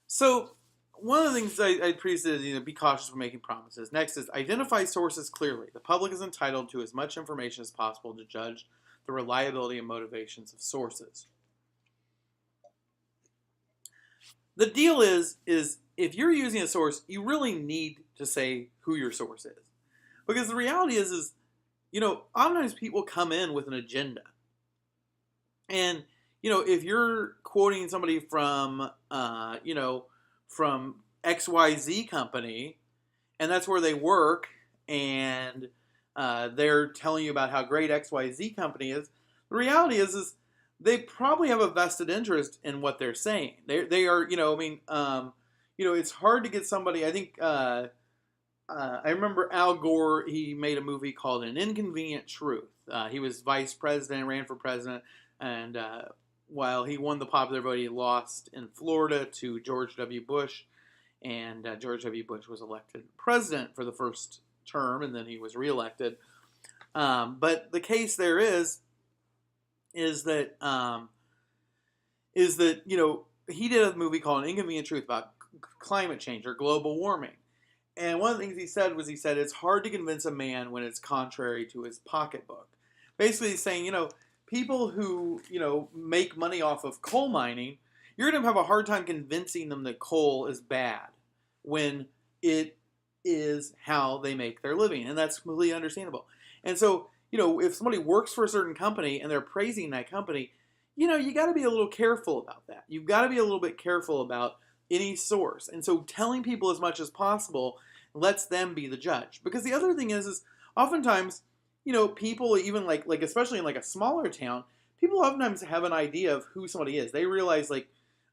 So one of the things I previously said, be cautious when making promises. Next is identify sources clearly. The public is entitled to as much information as possible to judge the reliability and motivations of sources. The deal is if you're using a source, you really need to say who your source is, because the reality is oftentimes people come in with an agenda, and if you're quoting somebody from XYZ company, and that's where they work, and they're telling you about how great XYZ company is, the reality is they probably have a vested interest in what they're saying. They are, it's hard to get somebody. I think I remember Al Gore. He made a movie called An Inconvenient Truth. He was vice president, ran for president, and while he won the popular vote, he lost in Florida to George W. Bush, and George W. Bush was elected president for the first term, and then he was reelected. But the case there is that he did a movie called An Inconvenient Truth about climate change or global warming. And one of the things he said it's hard to convince a man when it's contrary to his pocketbook. Basically, he's saying, people who, make money off of coal mining, you're going to have a hard time convincing them that coal is bad when it is how they make their living. And that's completely understandable. And so, if somebody works for a certain company and they're praising that company, you got to be a little careful about that. You've got to be a little bit careful about any source. And so telling people as much as possible lets them be the judge. Because the other thing is oftentimes, people even like especially in like a smaller town, people oftentimes have an idea of who somebody is. They realize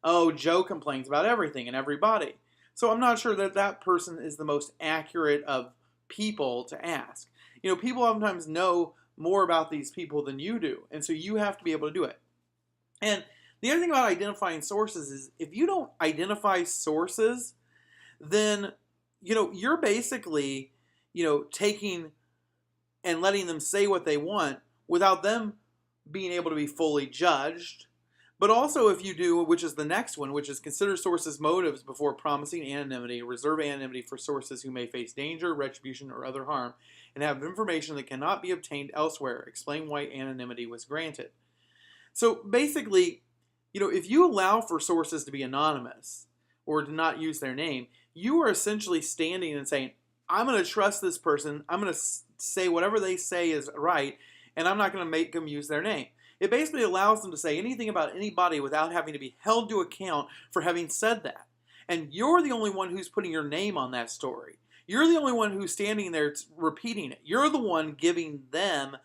oh, Joe complains about everything and everybody. So I'm not sure that person is the most accurate of people to ask. People oftentimes know more about these people than you do. And so you have to be able to do it. And the other thing about identifying sources is if you don't identify sources, then, you're basically, taking and letting them say what they want without them being able to be fully judged. But also if you do, which is the next one, which is consider sources' motives before promising anonymity, reserve anonymity for sources who may face danger, retribution, or other harm, and have information that cannot be obtained elsewhere. Explain why anonymity was granted. So basically, if you allow for sources to be anonymous or to not use their name, you are essentially standing and saying, I'm going to trust this person, I'm going to say whatever they say is right, and I'm not going to make them use their name. It basically allows them to say anything about anybody without having to be held to account for having said that. And you're the only one who's putting your name on that story. You're the only one who's standing there repeating it. You're the one giving them,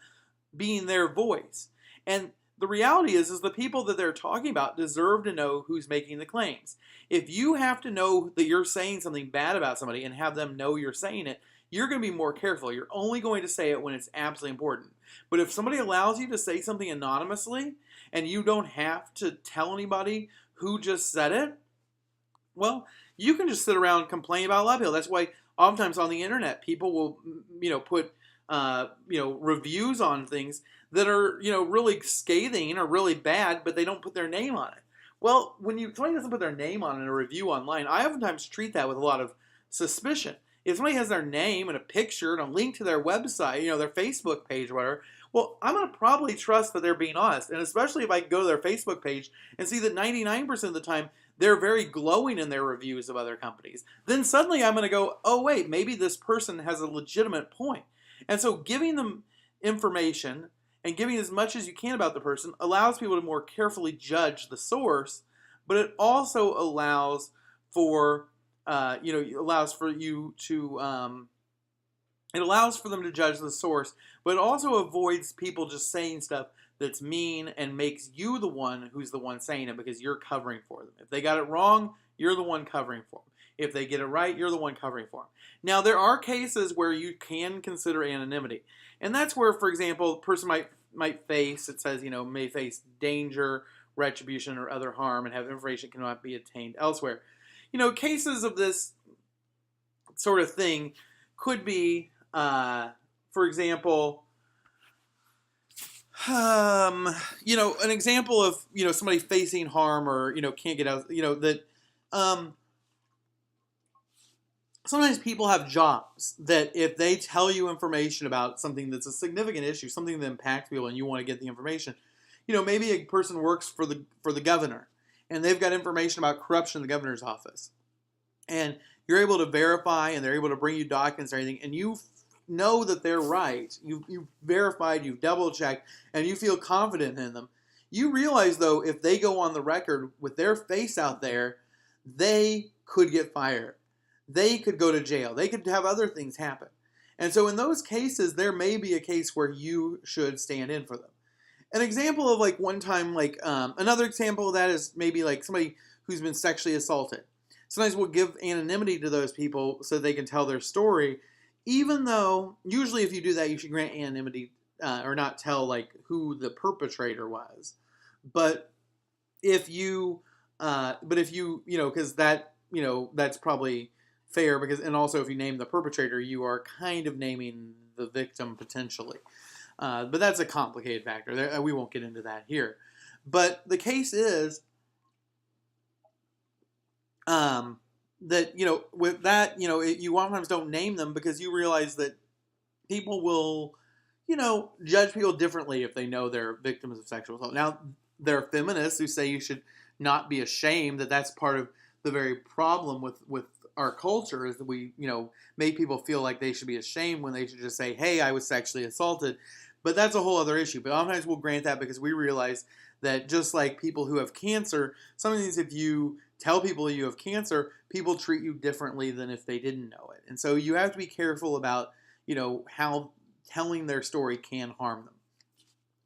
being their voice. And the reality is the people that they're talking about deserve to know who's making the claims. If you have to know that you're saying something bad about somebody and have them know you're saying it, you're going to be more careful. You're only going to say it when it's absolutely important. But if somebody allows you to say something anonymously and you don't have to tell anybody who just said it, well, you can just sit around and complain about a lot of people. That's why oftentimes on the internet people will, put reviews on things that are, really scathing or really bad, but they don't put their name on it. Well, when somebody doesn't put their name on a review online, I oftentimes treat that with a lot of suspicion. If somebody has their name and a picture and a link to their website, their Facebook page or whatever, well, I'm going to probably trust that they're being honest. And especially if I go to their Facebook page and see that 99% of the time they're very glowing in their reviews of other companies, then suddenly I'm going to go, oh, wait, maybe this person has a legitimate point. And so giving them information and giving as much as you can about the person allows people to more carefully judge the source, but it also allows for it allows for them to judge the source, but it also avoids people just saying stuff that's mean and makes you the one who's the one saying it because you're covering for them. If they got it wrong, you're the one covering for them. If they get it right, you're the one covering for them. Now, there are cases where you can consider anonymity. And that's where, for example, a person might face, it says, may face danger, retribution, or other harm and have information cannot be obtained elsewhere. Cases of this sort of thing could be, for example, an example of, somebody facing harm or, can't get out, that sometimes people have jobs that if they tell you information about something that's a significant issue, something that impacts people, and you want to get the information, maybe a person works for the governor, and they've got information about corruption in the governor's office, and you're able to verify, and they're able to bring you documents and everything, and you know that they're right. You've verified, you've double checked, and you feel confident in them. You realize, though, if they go on the record with their face out there, they could get fired. They could go to jail. They could have other things happen. And so in those cases, there may be a case where you should stand in for them. An example of one time, another example of that is maybe somebody who's been sexually assaulted. Sometimes we'll give anonymity to those people so they can tell their story, even though usually if you do that, you should grant anonymity or not tell who the perpetrator was. But if you, because that's probably fair, and also if you name the perpetrator, you are kind of naming the victim potentially. But that's a complicated factor. We won't get into that here. But the case is that, with that, you oftentimes don't name them because you realize that people will, judge people differently if they know they're victims of sexual assault. Now, there are feminists who say you should not be ashamed, that's part of the very problem with our culture is that we, make people feel like they should be ashamed when they should just say, hey, I was sexually assaulted. But that's a whole other issue. But oftentimes we'll grant that because we realize that just like people who have cancer, sometimes if you tell people you have cancer, people treat you differently than if they didn't know it. And so you have to be careful about, how telling their story can harm them.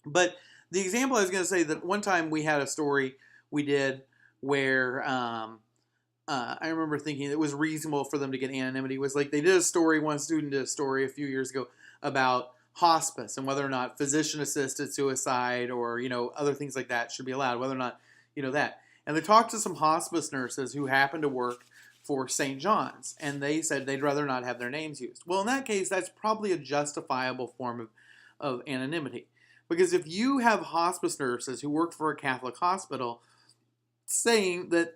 But the example I was going to say that one time we had a story we did where I remember thinking it was reasonable for them to get anonymity. Was they did a story, one student did a story a few years ago about hospice and whether or not physician-assisted suicide or, other things like that should be allowed, whether or not, that. And they talked to some hospice nurses who happened to work for St. John's, and they said they'd rather not have their names used. Well, in that case, that's probably a justifiable form of anonymity. Because if you have hospice nurses who work for a Catholic hospital saying that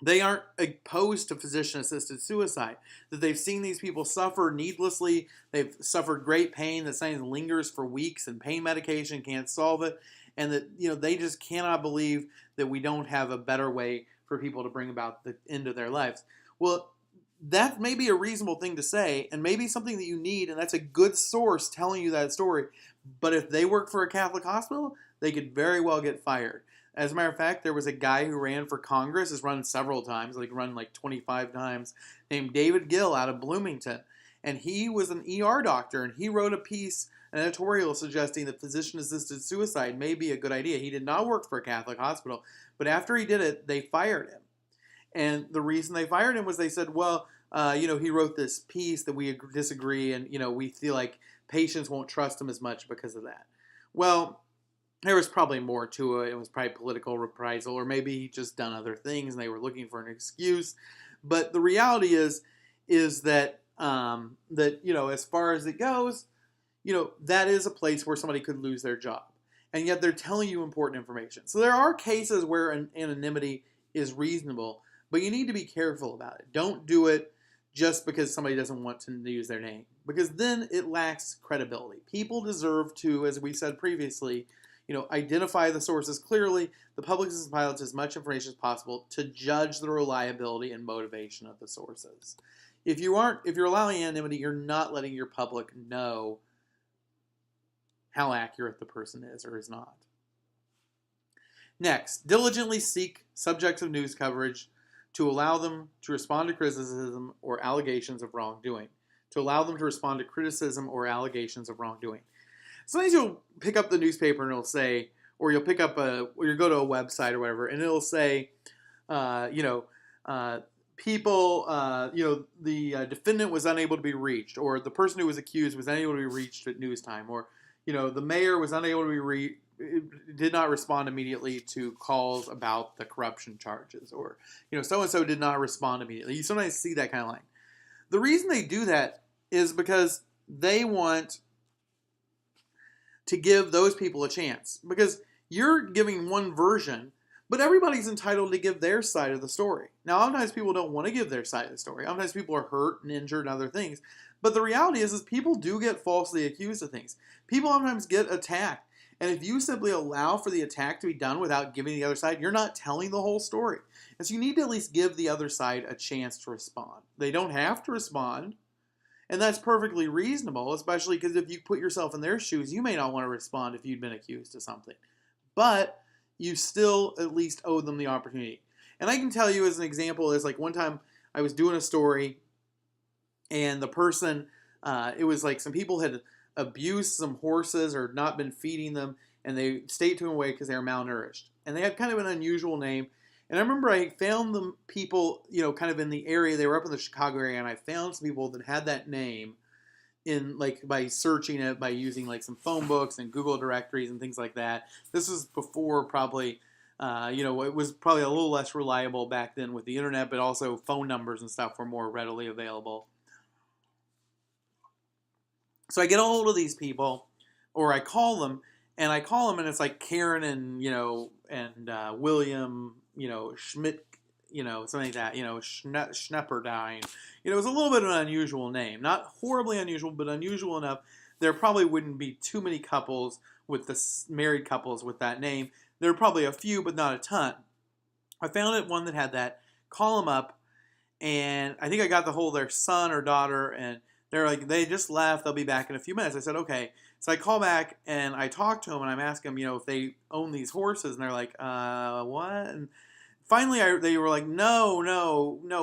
they aren't opposed to physician-assisted suicide, that they've seen these people suffer needlessly, they've suffered great pain that sometimes lingers for weeks, and pain medication can't solve it, and that they just cannot believe that we don't have a better way for people to bring about the end of their lives. Well, that may be a reasonable thing to say, and maybe something that you need, and that's a good source telling you that story. But if they work for a Catholic hospital, they could very well get fired. As a matter of fact, there was a guy who ran for Congress, has run several times, run 25 times, named David Gill out of Bloomington. And he was an ER doctor, and he wrote a piece, an editorial suggesting that physician-assisted suicide may be a good idea. He did not work for a Catholic hospital, but after he did it, they fired him. And the reason they fired him was they said, well, he wrote this piece that we disagree, and, we feel like patients won't trust him as much because of that. Well, there was probably more to it. It was probably political reprisal, or maybe he just done other things and they were looking for an excuse. But the reality is that as far as it goes, that is a place where somebody could lose their job, and yet they're telling you important information. So there are cases where anonymity is reasonable, but you need to be careful about it. Don't do it just because somebody doesn't want to use their name, because then it lacks credibility. People deserve to, as we said previously, identify the sources clearly. The public is entitled to as much information as possible to judge the reliability and motivation of the sources. If you're allowing anonymity, you're not letting your public know how accurate the person is or is not. Next, diligently seek subjects of news coverage to allow them to respond to criticism or allegations of wrongdoing. To allow them to respond to criticism or allegations of wrongdoing. Sometimes you'll pick up the newspaper and it'll say, or you'll pick up or you go to a website or whatever, and it'll say, people, the defendant was unable to be reached, or the person who was accused was unable to be reached at news time, or, the mayor was unable to be reached, did not respond immediately to calls about the corruption charges, or, so-and-so did not respond immediately. You sometimes see that kind of line. The reason they do that is because they want to give those people a chance, because you're giving one version, But everybody's entitled to give their side of the story. Now, sometimes people don't want to give their side of the story. Sometimes people are hurt and injured and other things. But the reality is people do get falsely accused of things. People sometimes get attacked. And if you simply allow for the attack to be done without giving the other side, you're not telling the whole story. And so you need to at least give the other side a chance to respond. They don't have to respond. And that's perfectly reasonable, especially because if you put yourself in their shoes, you may not want to respond if you'd been accused of something. But you still at least owe them the opportunity. And I can tell you as an example is like one time I was doing a story and the person, it was like some people had abused some horses or not been feeding them and they stayed to away because they were malnourished. And they had kind of an unusual name. And I remember I found the people, kind of in the area. They were up in the Chicago area, and I found some people that had that name in by searching it, by using like some phone books and Google directories and things like that. This was before probably, it was probably a little less reliable back then with the internet, but also phone numbers and stuff were more readily available. So I get a hold of these people, or I call them, and it's like Karen and William, Schmidt, something like that, Schnepperdine. It was a little bit of an unusual name. Not horribly unusual, but unusual enough. There probably wouldn't be too many couples married couples with that name. There are probably a few, but not a ton. I found one that had that. Call them up, and I think I got the hold of their son or daughter, and they're like, they just left. They'll be back in a few minutes. I said, okay. So I call back, and I talk to them, and I'm asking them, if they own these horses, and they're like, what? And finally, they were like, no,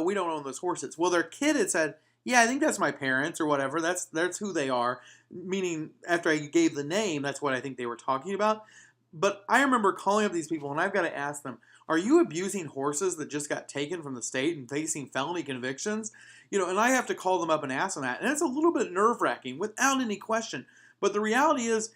we don't own those horses. Well, their kid had said, yeah, I think that's my parents or whatever. That's who they are. Meaning, after I gave the name, that's what I think they were talking about. But I remember calling up these people, and I've got to ask them, are you abusing horses that just got taken from the state and facing felony convictions? And I have to call them up and ask them that. And it's a little bit nerve-wracking, without any question. But the reality is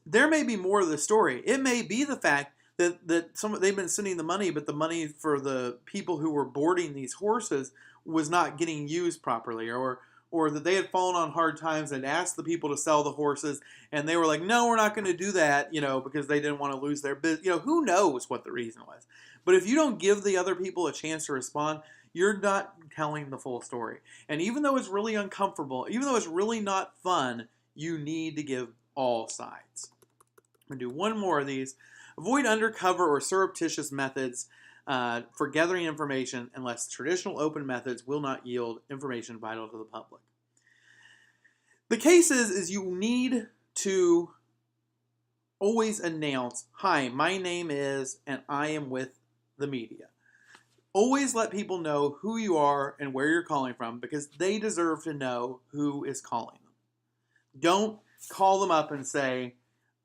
there may be more of the story. It may be the fact that they've been sending the money, but the money for the people who were boarding these horses was not getting used properly, or that they had fallen on hard times and asked the people to sell the horses, and they were like, no, we're not going to do that, because they didn't want to lose their business. Who knows what the reason was. But if you don't give the other people a chance to respond, you're not telling the full story. And even though it's really uncomfortable, even though it's really not fun, you need to give all sides. I'm going to do one more of these. Avoid undercover or surreptitious methods for gathering information unless traditional open methods will not yield information vital to the public. The case is you need to always announce, hi, my name is, and I am with the media. Always let people know who you are and where you're calling from, because they deserve to know who is calling them. Don't call them up and say,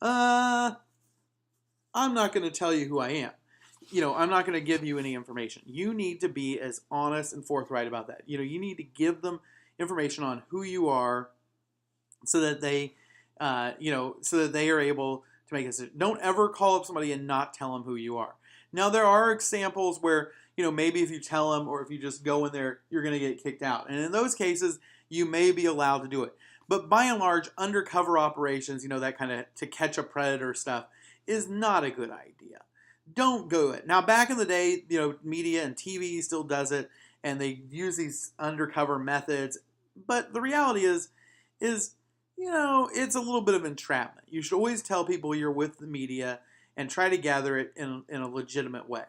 I'm not going to tell you who I am. I'm not going to give you any information. You need to be as honest and forthright about that. You need to give them information on who you are so that they, so that they are able to make a decision. Don't ever call up somebody and not tell them who you are. Now, there are examples where, maybe if you tell them or if you just go in there, you're going to get kicked out. And in those cases, you may be allowed to do it. But by and large, undercover operations, that kind of to catch a predator stuff is not a good idea. Don't go it. Now, back in the day, media and TV still does it, and they use these undercover methods. But the reality is, it's a little bit of entrapment. You should always tell people you're with the media and try to gather it in a legitimate way.